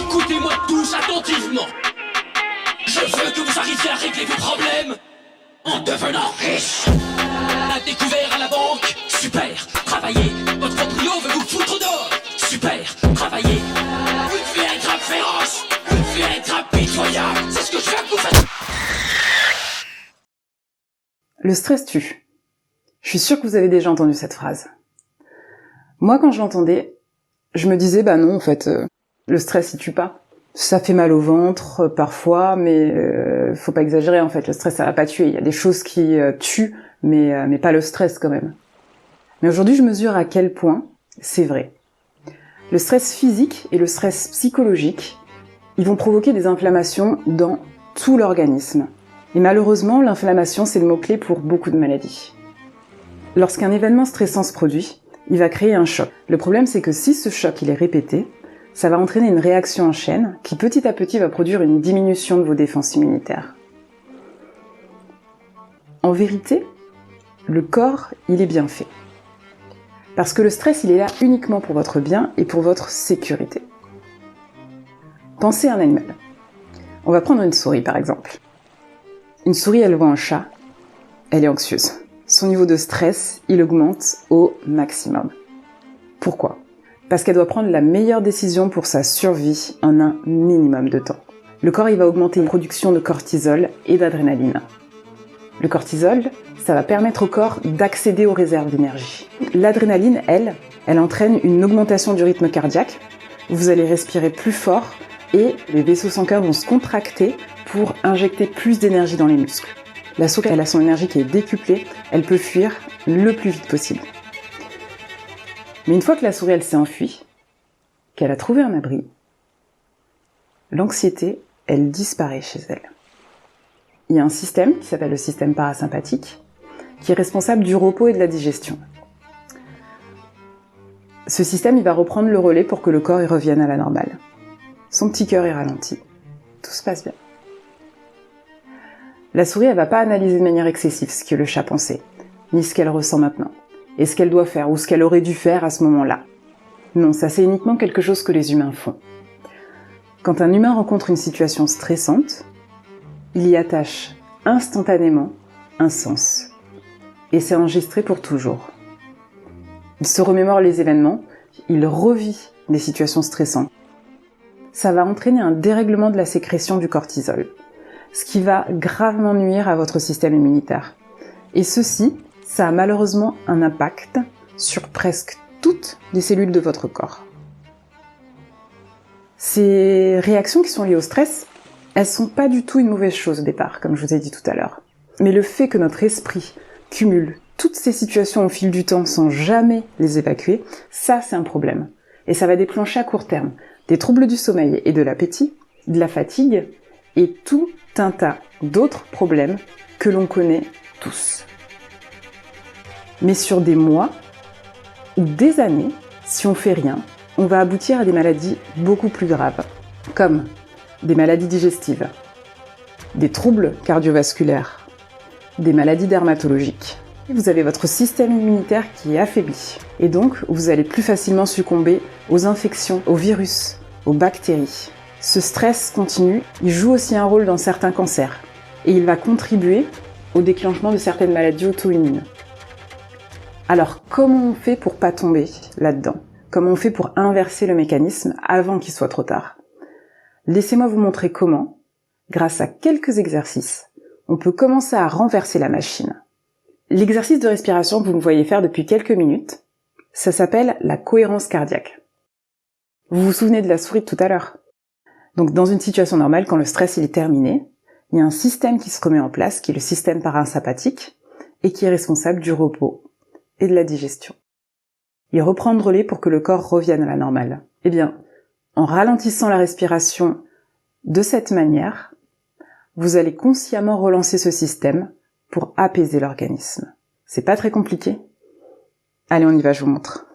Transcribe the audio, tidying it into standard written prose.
Écoutez-moi tous attentivement. Je veux que vous arriviez à régler vos problèmes en devenant riche. La découvert à la banque, super. Travaillez, votre proprio veut vous foutre dehors. Super, travaillez. Vous devez être un féroce, vous devez être impitoyable. C'est ce que je veux que vous fassiez. Le stress tue. Je suis sûre que vous avez déjà entendu cette phrase. Moi, quand je l'entendais, je me disais, bah non, en fait, le stress, il tue pas. Ça fait mal au ventre, parfois, mais faut pas exagérer, en fait. Le stress, ça va pas tuer. Il y a des choses qui tuent, mais pas le stress, quand même. Mais aujourd'hui, je mesure à quel point c'est vrai. Le stress physique et le stress psychologique, ils vont provoquer des inflammations dans tout l'organisme. Et malheureusement, l'inflammation, c'est le mot-clé pour beaucoup de maladies. Lorsqu'un événement stressant se produit, il va créer un choc. Le problème, c'est que si ce choc il est répété, ça va entraîner une réaction en chaîne qui petit à petit va produire une diminution de vos défenses immunitaires. En vérité, le corps, il est bien fait. Parce que le stress, il est là uniquement pour votre bien et pour votre sécurité. Pensez à un animal. On va prendre une souris par exemple. Une souris, elle voit un chat, elle est anxieuse. Son niveau de stress, il augmente au maximum. Pourquoi ? Parce qu'elle doit prendre la meilleure décision pour sa survie en un minimum de temps. Le corps, il va augmenter une production de cortisol et d'adrénaline. Le cortisol, ça va permettre au corps d'accéder aux réserves d'énergie. L'adrénaline, elle entraîne une augmentation du rythme cardiaque. Vous allez respirer plus fort et les vaisseaux sanguins vont se contracter pour injecter plus d'énergie dans les muscles. La souris, elle a son énergie qui est décuplée, elle peut fuir le plus vite possible. Mais une fois que la souris, elle s'est enfuie, qu'elle a trouvé un abri, l'anxiété, elle disparaît chez elle. Il y a un système qui s'appelle le système parasympathique, qui est responsable du repos et de la digestion. Ce système, il va reprendre le relais pour que le corps y revienne à la normale. Son petit cœur est ralenti. Tout se passe bien. La souris, elle va pas analyser de manière excessive ce que le chat pensait, ni ce qu'elle ressent maintenant, et ce qu'elle doit faire, ou ce qu'elle aurait dû faire à ce moment-là. Non, ça c'est uniquement quelque chose que les humains font. Quand un humain rencontre une situation stressante, il y attache instantanément un sens. Et c'est enregistré pour toujours. Il se remémore les événements, il revit des situations stressantes. Ça va entraîner un dérèglement de la sécrétion du cortisol, ce qui va gravement nuire à votre système immunitaire. Et ceci, ça a malheureusement un impact sur presque toutes les cellules de votre corps. Ces réactions qui sont liées au stress, elles sont pas du tout une mauvaise chose au départ, comme je vous ai dit tout à l'heure. Mais le fait que notre esprit cumule toutes ces situations au fil du temps sans jamais les évacuer, ça c'est un problème. Et ça va déclencher à court terme des troubles du sommeil et de l'appétit, de la fatigue et tout un tas d'autres problèmes que l'on connaît tous. Mais sur des mois ou des années, si on fait rien, on va aboutir à des maladies beaucoup plus graves, comme des maladies digestives, des troubles cardiovasculaires, des maladies dermatologiques. Vous avez votre système immunitaire qui est affaibli. Et donc, vous allez plus facilement succomber aux infections, aux virus, aux bactéries. Ce stress continu, il joue aussi un rôle dans certains cancers. Et il va contribuer au déclenchement de certaines maladies auto-immunes. Alors, comment on fait pour pas tomber là-dedans ? Comment on fait pour inverser le mécanisme avant qu'il soit trop tard ? Laissez-moi vous montrer comment, grâce à quelques exercices, on peut commencer à renverser la machine. L'exercice de respiration que vous me voyez faire depuis quelques minutes, ça s'appelle la cohérence cardiaque. Vous vous souvenez de la souris de tout à l'heure ? Donc dans une situation normale, quand le stress il est terminé, il y a un système qui se remet en place, qui est le système parasympathique, et qui est responsable du repos et de la digestion. Il reprend le relais pour que le corps revienne à la normale. Eh bien, en ralentissant la respiration de cette manière, vous allez consciemment relancer ce système pour apaiser l'organisme. C'est pas très compliqué. Allez, on y va, je vous montre.